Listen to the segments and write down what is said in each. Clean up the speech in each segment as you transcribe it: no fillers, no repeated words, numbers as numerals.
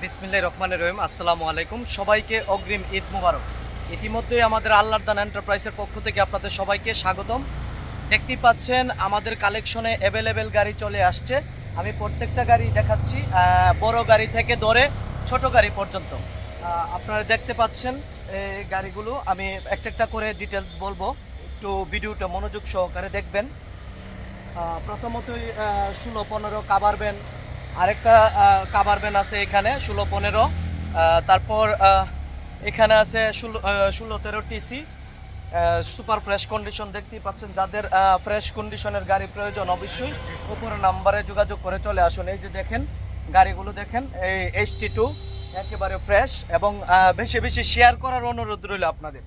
বিসমিল্লাহির রহমানির রহিম। আসসালামু আলাইকুম, সবাইকে অগ্রিম ঈদ মুবারক। ইতিমধ্যেই আমাদের আল্লাহর দান এন্টারপ্রাইজের পক্ষ থেকে আপনাদের সবাইকে স্বাগতম। দেখতেই পাচ্ছেন আমাদের কালেকশনে অ্যাভেলেবেল গাড়ি চলে আসছে। আমি প্রত্যেকটা গাড়ি দেখাচ্ছি, বড় গাড়ি থেকে ধরে ছোট গাড়ি পর্যন্ত। আপনারা দেখতে পাচ্ছেন এই গাড়িগুলো, আমি একটা একটা করে ডিটেলস বলবো, একটু ভিডিওটা মনোযোগ সহকারে দেখবেন। প্রথমতই 16-15 কাভার ভ্যান, আরেকটা কাভার ভ্যান আছে এখানে 16-15। তারপর এখানে আছে 16-13 টিসি সুপার ফ্রেশ কন্ডিশন। দেখতেই পাচ্ছেন, যাদের ফ্রেশ কন্ডিশনের গাড়ি প্রয়োজন অবশ্যই উপরে নাম্বারে যোগাযোগ করে চলে আসুন। এই যে দেখেন গাড়িগুলো, দেখেন এই HT2 একেবারে ফ্রেশ। এবং বেশি বেশি শেয়ার করার অনুরোধ রইল আপনাদের।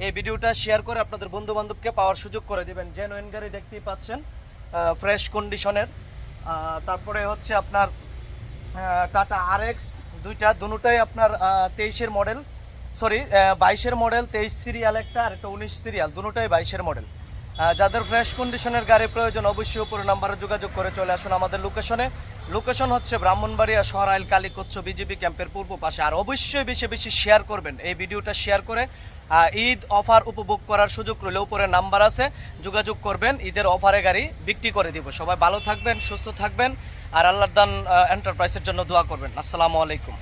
এই ভিডিওটা শেয়ার করে আপনাদের বন্ধু বান্ধবকে পাওয়ার সুযোগ করে দিবেন। জেনুইন গাড়ি দেখতেই পাচ্ছেন, ফ্রেশ কন্ডিশনের। তারপরে হচ্ছে আপনার টাটা RX দুটোটাই আপনার 23-এর মডেল, সরি 22-এর মডেল। 23 সিরিয়াল একটা, আর একটা 19 সিরিয়াল, দুটোটাই 22-এর মডেল। যাদের ফ্রেশ কন্ডিশনের গাড়ি প্রয়োজন অবশ্যই উপরে নাম্বারে যোগাযোগ করে চলে আসুন আমাদের লোকেশনে। লোকেশন হচ্ছে ব্রাহ্মণবাড়িয়া সরাইল কালীকচ্ছ বিজেপি ক্যাম্পের পূর্ব পাশে। আর অবশ্যই বেশি বেশি শেয়ার করবেন, এই ভিডিওটা শেয়ার করে ঈদ অফার উপভোগ করার সুযোগ রইলে উপরে নাম্বার আছে, যোগাযোগ করবেন, ঈদের অফারে গাড়ি বিক্রি করে দিব। সবাই ভালো থাকবেন, সুস্থ থাকবেন, আর আল্লাহর দান এন্টারপ্রাইজের জন্য দোয়া করবেন। আসসালামু আলাইকুম।